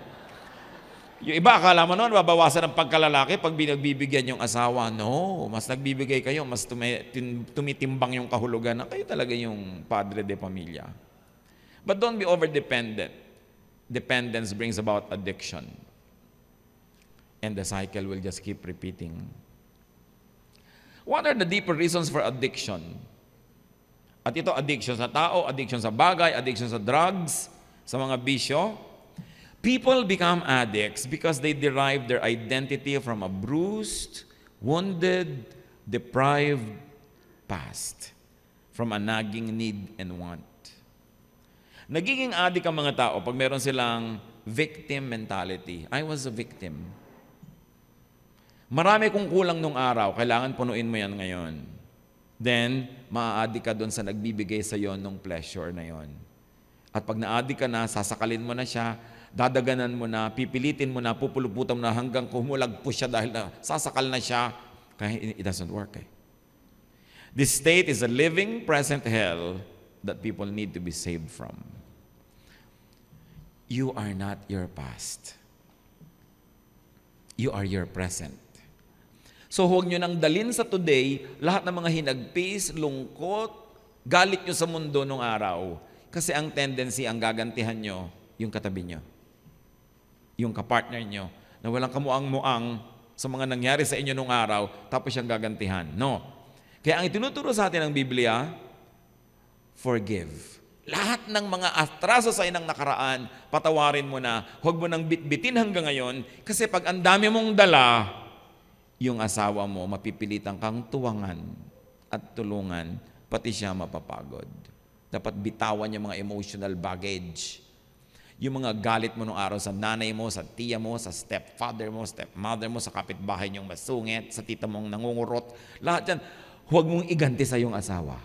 Yung iba, akala mo noon, babawasan ang pagkalalaki pag binagbibigyan yung asawa. No, mas nagbibigay kayo, mas tumitimbang yung kahulugan na kayo talaga yung padre de pamilya. But don't be over-dependent. Dependence brings about addiction. And the cycle will just keep repeating. What are the deeper reasons for addiction? At ito, addiction sa tao, addiction sa bagay, addiction sa drugs, sa mga bisyo. People become addicts because they derive their identity from a bruised, wounded, deprived past, from a nagging need and want. Nagiging addict ang mga tao pag meron silang victim mentality. I was a victim. Marami kong kulang nung araw, kailangan punuin mo yan ngayon. Then, maa-addict ka doon sa nagbibigay sa iyo nung pleasure na yon. At pag na-addict ka na, sasakalin mo na siya, dadaganan mo na, pipilitin mo na, pupuluputan mo na hanggang kumulagpo siya dahil na sasakal na siya. Kaya it doesn't work eh. This state is a living present hell that people need to be saved from. You are not your past. You are your present. So huwag nyo nang dalin sa today lahat ng mga hinagpis, lungkot, galit nyo sa mundo nung araw. Kasi ang tendency, ang gagantihan nyo, yung katabi nyo. Yung kapartner nyo, na walang kamuang-muang sa mga nangyari sa inyo nung araw, tapos siyang gagantihan. No. Kaya ang itinuturo sa atin ng Biblia, forgive. Lahat ng mga atraso sa inang nakaraan, patawarin mo na. Huwag mo nang bitbitin hanggang ngayon, kasi pag ang dami mong dala, yung asawa mo, mapipilitan kang tuwangan at tulungan, pati siya mapapagod. Dapat bitawan yung mga emotional baggage. Yung mga galit mo nung araw sa nanay mo, sa tiya mo, sa stepfather mo, stepmother mo, sa kapitbahay niyong masungit, sa tita mong nangungurot, lahat yan, huwag mong iganti sa iyong asawa.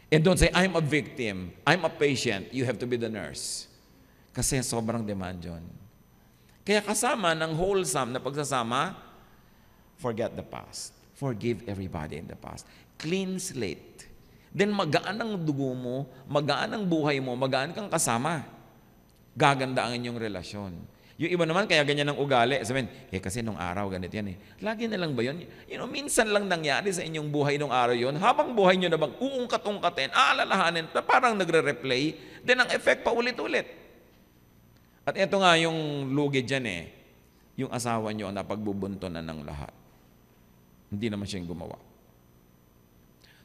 And don't say, I'm a victim, I'm a patient, you have to be the nurse. Kasi sobrang demand yun. Kaya kasama ng wholesome na pagsasama, forget the past. Forgive everybody in the past. Clean slate. Then magaan ang dugo mo, magaan ang buhay mo, magaan kang kasama. Gaganda ang inyong relasyon. Yung iba naman, kaya ganyan ang ugali. Sabihin, kasi nung araw, ganito yan eh. Lagi na lang ba yun? Minsan lang nangyari sa inyong buhay nung araw yun. Habang buhay nyo na bang uungkat-ungkatin, aalalahanin, parang nagre-replay, then ang effect pa ulit-ulit. At ito nga yung lugi dyan eh. Yung asawa nyo na pagbubuntonan ng lahat. Hindi naman siyang gumawa.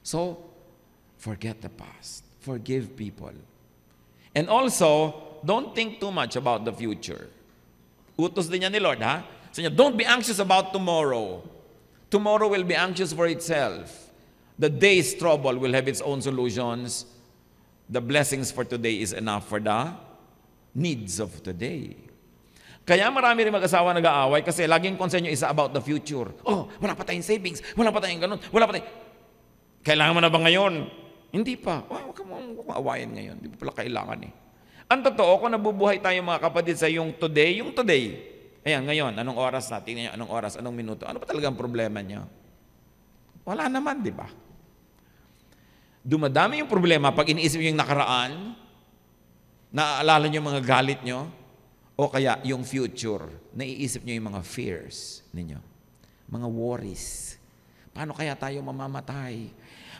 So, forget the past. Forgive people. And also, don't think too much about the future. Utos din niya ni Lord, ha? So, don't be anxious about tomorrow. Tomorrow will be anxious for itself. The day's trouble will have its own solutions. The blessings for today is enough for the needs of today. Kaya marami rin mag-asawa nag-aaway kasi laging concern yung isa about the future. Oh, wala pa tayong savings, wala pa tayong ganun, wala pa tayong... Kailangan mo na ba ngayon? Hindi pa. Huwag ka mong awayan ngayon. Hindi pa pala kailangan eh. Ang totoo, kung nabubuhay tayo mga kapatid sa yung today, ayan, ngayon, anong oras na? Tingnan nyo, anong oras, anong minuto? Ano pa talagang problema nyo? Wala naman, di ba? Dumadami yung problema pag iniisip yung nakaraan, naaalala nyo yung mga galit nyo, o kaya yung future, naiisip nyo yung mga fears ninyo, mga worries. Paano kaya tayo mamamatay?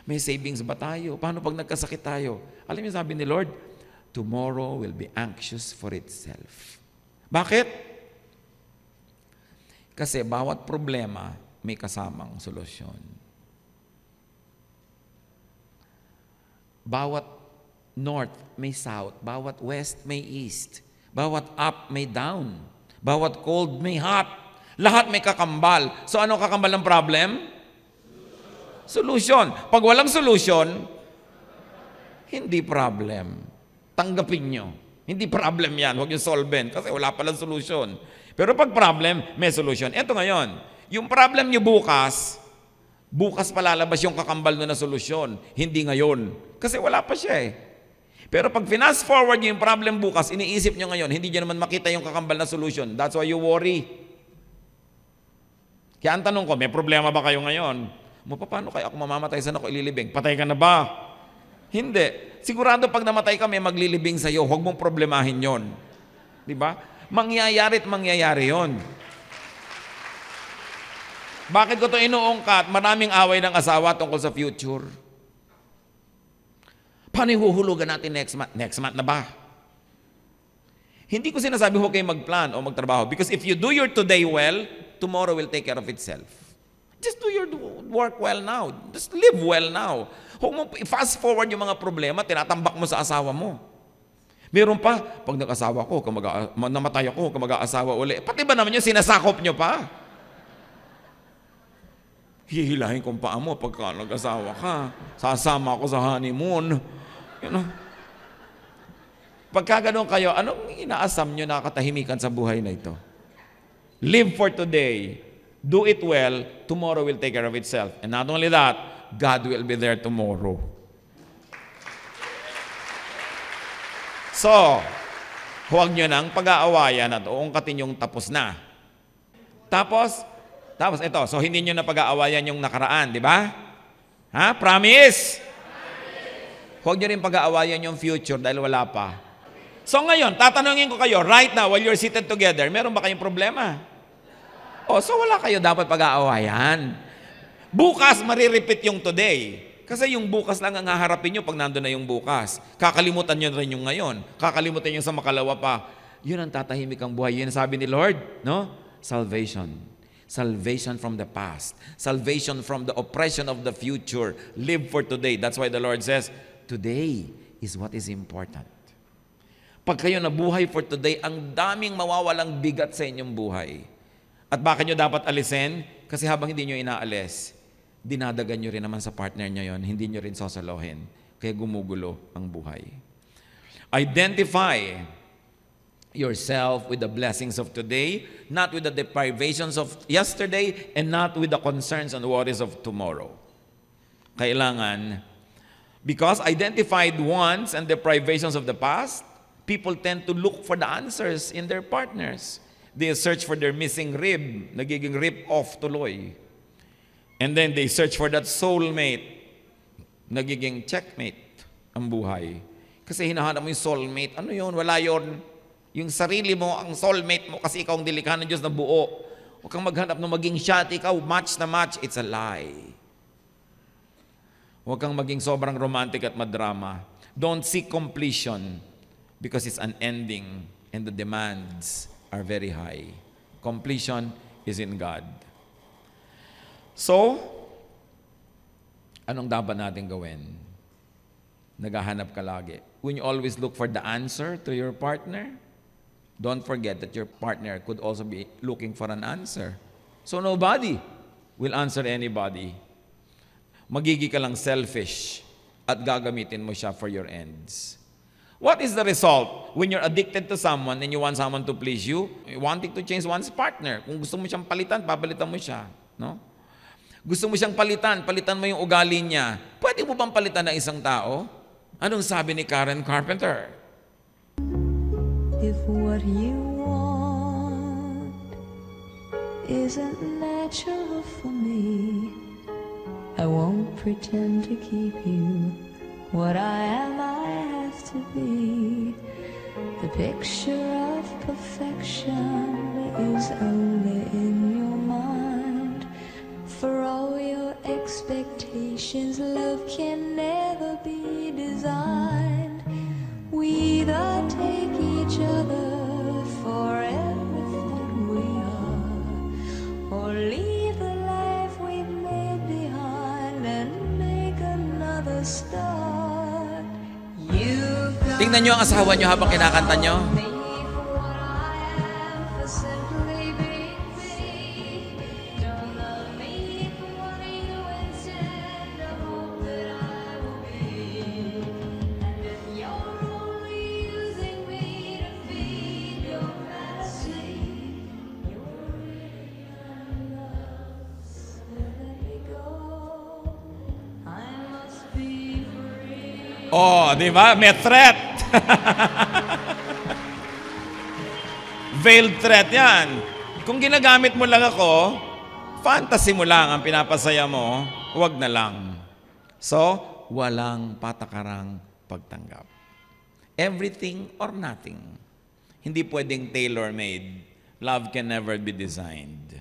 May savings ba tayo? Paano pag nagkasakit tayo? Alam niyo sabi ni Lord, tomorrow will be anxious for itself. Bakit? Kasi bawat problema may kasamang solusyon. Bawat north may south, bawat west may east, bawat up may down, bawat cold may hot, lahat may kakambal. So ano kakambal ng problem? Solution. Pag walang solution, hindi problem. Tanggapin nyo. Hindi problem yan. Huwag yung solvent kasi wala palang solution. Pero pag problem, may solution. Ito ngayon, yung problem nyo bukas palalabas yung kakambal na solusyon. Hindi ngayon. Kasi wala pa siya eh. Pero pag fast forward nyo yung problem bukas, iniisip nyo ngayon, hindi nyo naman makita yung kakambal na solution. That's why you worry. Kaya ang tanong ko, may problema ba kayo ngayon? Paano kaya ako mamamatay? Saan ako ililibing? Patay ka na ba? Hindi. Sigurado pag namatay ka, may maglilibing sa'yo. Huwag mong problemahin yon. Di ba? Mangyayari at mangyayari yon. Bakit ko ito inuungkat? Maraming away ng asawa tungkol sa future. Paano ihuhulugan natin next month? Next month na ba? Hindi ko sinasabi huwag kayong magplan o magtrabaho. Because if you do your today well, tomorrow will take care of itself. Just do your work well now. Just live well now. Huwag mo fast forward yung mga problema, tinatambak mo sa asawa mo. Meron pa, pag nag-asawa ko, namatay ako, mag-aasawa uli. Pati ba naman yung sinasakop nyo pa? Hihilahin kong paa mo pagka nag-asawa ka. Sasama ako sa honeymoon. You know? Pagka ganun kayo, anong inaasam nyo na katahimikan sa buhay na ito? Live for today. Do it well, tomorrow will take care of itself. And not only that, God will be there tomorrow. So, huwag nyo nang pag-aawayan at uungkatin yung tapos na. Tapos ito, so hindi nyo na pag-aawayan yung nakaraan, di ba? Ha? Promise? Huwag nyo rin pag-aawayan yung future dahil wala pa. So ngayon, tatanungin ko kayo, right now, while you're seated together, meron ba kayong problema? So wala kayo dapat pag-aawayan. Bukas, marirepeat yung today. Kasi yung bukas lang ang haharapin nyo pag nandun na yung bukas. Kakalimutan nyo rin yung ngayon. Kakalimutan nyo sa makalawa pa. Yun ang tatahimik ang buhay. Yun ang sabi ni Lord, no? Salvation. Salvation from the past. Salvation from the oppression of the future. Live for today. That's why the Lord says, today is what is important. Pag kayo nabuhay for today, ang daming mawawalang bigat sa inyong buhay. At bakit nyo dapat alisin? Kasi habang hindi nyo inaalis, dinadagan nyo rin naman sa partner nyo yon, hindi nyo rin sosolohin. Kaya gumugulo ang buhay. Identify yourself with the blessings of today, not with the deprivations of yesterday, and not with the concerns and worries of tomorrow. Kailangan, because identified wants and deprivations of the past, people tend to look for the answers in their partners. They search for their missing rib, nagiging rip-off tuloy. And then they search for that soulmate, nagiging checkmate ang buhay. Kasi hinahanap mo yung soulmate. Ano yun? Wala yun. Yung sarili mo, ang soulmate mo, kasi ikaw ang dilikha ng Diyos na buo. Huwag kang maghanap na maging shot, ikaw match na match. It's a lie. Huwag kang maging sobrang romantic at madrama. Don't seek completion because it's unending and the demands are very high. Completion is in God. So, anong dapat natin gawin? Naghahanap ka lagi. When you always look for the answer to your partner, don't forget that your partner could also be looking for an answer. So nobody will answer anybody. magiging ka lang selfish at gagamitin mo siya for your ends. What is the result when you're addicted to someone and you want someone to please you? Wanting to change one's partner. Kung gusto mo siyang palitan, papalitan mo siya. No? Gusto mo siyang palitan mo yung ugali niya. Pwede mo bang palitan ng isang tao? Anong sabi ni Karen Carpenter? If what you want isn't natural for me, I won't pretend to keep you. What I am, I have to be. The picture of perfection is only in your mind. For all your expectations, love can never be designed. We either take each other for everything we are, or leave the life we've made behind and make another start. You've got Tingnan nyo ang asawa nyo habang kinakanta nyo. me for what I am, for simply being me. Don't love me for wanting to intend to hope that I will be. And if you're only using me to feed your fantasy, you're really not enough. So let me go. I must be free. Oh, di ba? May threat. Veiled threat yan. Kung ginagamit mo lang ako, fantasy mo lang ang pinapasaya mo, wag na lang. So, walang patakarang pagtanggap. Everything or nothing. Hindi pwedeng tailor-made. Love can never be designed.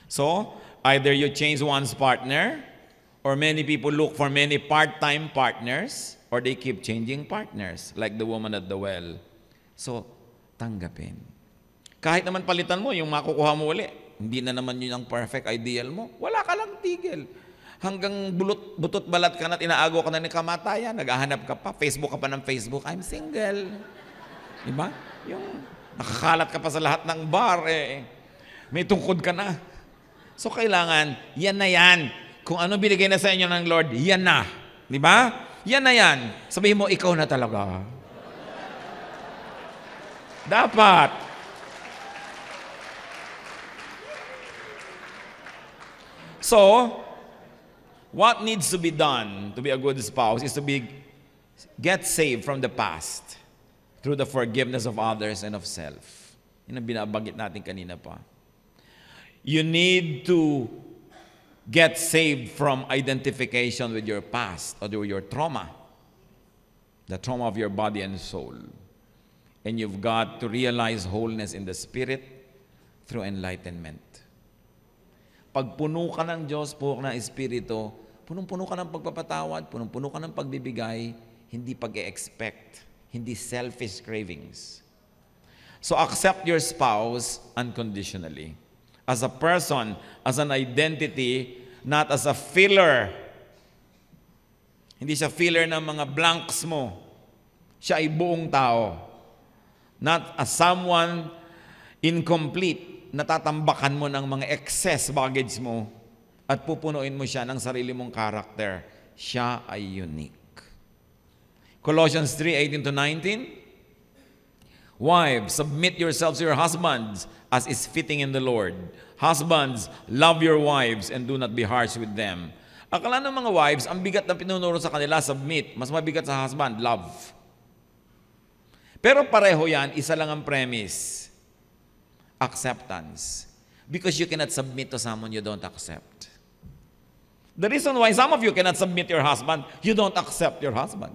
So, either you change one's partner, or many people look for many part-time partners, or they keep changing partners, like the woman at the well. So, tanggapin. Kahit naman palitan mo, yung makukuha mo uli, hindi na naman yun ang perfect ideal mo, wala ka lang tigil. Hanggang butot balat ka na, tinaago ka na ng kamatayan, naghahanap ka pa, Facebook ka pa ng Facebook, I'm single. Diba? Yung nakakalat ka pa sa lahat ng bar, may tungkod ka na. So, kailangan, yan na yan. Kung ano binigay na sa inyo ng Lord, yan na. Diba? Yan na yan. Sabihin mo, ikaw na talaga. Dapat. So, what needs to be done to be a good spouse is to get saved from the past through the forgiveness of others and of self. Yun ang binabanggit natin kanina pa. You need to get saved from identification with your past or your trauma, the trauma of your body and soul. And you've got to realize wholeness in the spirit through enlightenment. Pag puno ka ng Diyos, puno ka ng Espiritu, punong-puno ka ng pagpapatawad, punong-puno ka ng pagbibigay, hindi pag-e-expect, hindi selfish cravings. So accept your spouse unconditionally. As a person, as an identity, not as a filler. Hindi siya filler ng mga blanks mo. Siya ay buong tao. Not as someone incomplete, natatambakan mo ng mga excess baggage mo at pupunuin mo siya ng sarili mong karakter. Siya ay unique. Colossians 3:18-19. Wives, submit yourselves to your husbands as is fitting in the Lord. Husbands, love your wives and do not be harsh with them. Akala ng mga wives, ang bigat na pinunuro sa kanila, submit. Mas mabigat sa husband, love. Pero pareho yan, isa lang ang premise. Acceptance. Because you cannot submit to someone you don't accept. The reason why some of you cannot submit your husband, you don't accept your husband.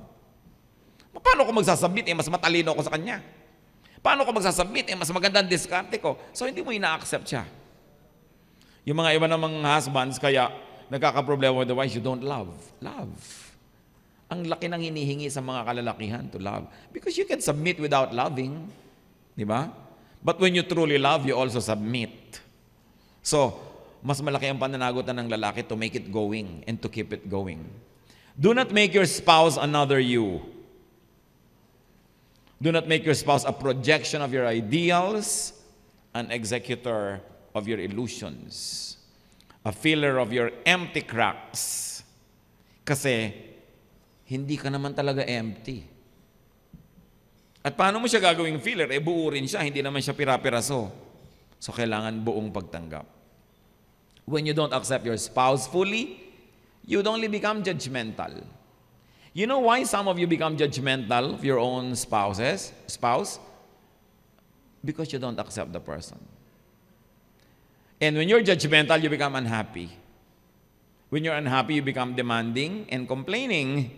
Paano ko magsasubmit? Mas matalino ako sa kanya. Paano ko magsasubmit? Mas maganda ang diskarte ko. So, hindi mo ina-accept siya. Yung mga iba namang husbands, kaya nagkakaproblema with the wives, you don't love. Love. Ang laki ng hinihingi sa mga kalalakihan to love. Because you can submit without loving. Di ba? But when you truly love, you also submit. So, mas malaki ang pananagutan ng lalaki to make it going and to keep it going. Do not make your spouse another you. Do not make your spouse a projection of your ideals, an executor of your illusions, a filler of your empty cracks. Kasi, hindi ka naman talaga empty. At paano mo siya gagawing filler? Buo rin siya, hindi naman siya pira-piraso. So, kailangan buong pagtanggap. When you don't accept your spouse fully, you'd only become judgmental. You know why some of you become judgmental of your own spouse? Because you don't accept the person. And when you're judgmental, you become unhappy. When you're unhappy, you become demanding and complaining.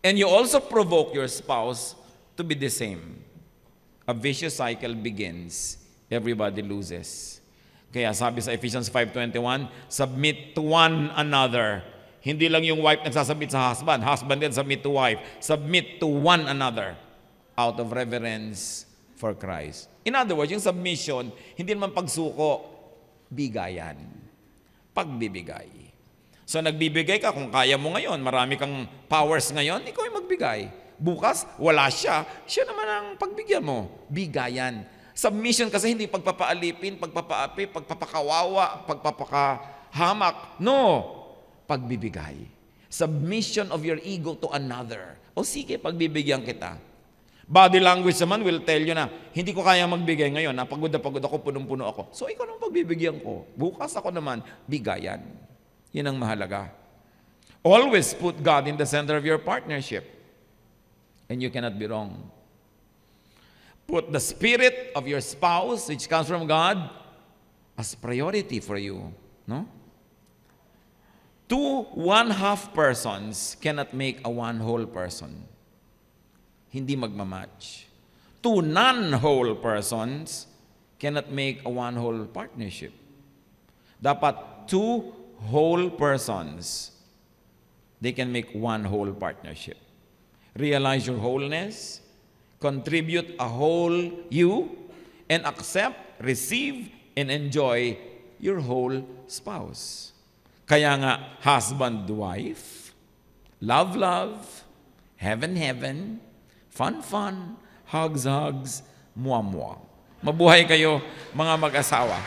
And you also provoke your spouse to be the same. A vicious cycle begins. Everybody loses. Kaya sabi sa Ephesians 5:21, submit to one another. Hindi lang yung wife nagsasubmit sa husband. Husband din submit to wife. Submit to one another out of reverence for Christ. In other words, yung submission, hindi naman pagsuko, bigayan. Pagbibigay. So nagbibigay ka kung kaya mo ngayon, marami kang powers ngayon, ikaw ay magbigay. Bukas, wala siya, siya naman ang pagbigyan mo. Bigayan. Submission kasi hindi pagpapaalipin, pagpapaapi, pagpapakawawa, pagpapakahamak. No! Pagbibigay. Submission of your ego to another. O sige, pagbibigyan kita. Body language naman will tell you na, hindi ko kaya magbigay ngayon, pagod na pagod ako, punong-puno ako. So ikaw naman pagbibigyan ko. Bukas ako naman, bigayan. Yan ang mahalaga. Always put God in the center of your partnership. And you cannot be wrong. Put the spirit of your spouse, which comes from God, as priority for you. No? 2 1/2 persons cannot make a one whole person. Hindi magmamatch. 2 non-whole persons cannot make a one whole partnership. Dapat 2 whole persons, they can make one whole partnership. Realize your wholeness, contribute a whole you, and accept, receive, and enjoy your whole spouse. Kaya nga, husband, wife, love, love, heaven, heaven, fun, fun, hugs, hugs, muwa, muwa. Mabuhay kayo, mga mag-asawa.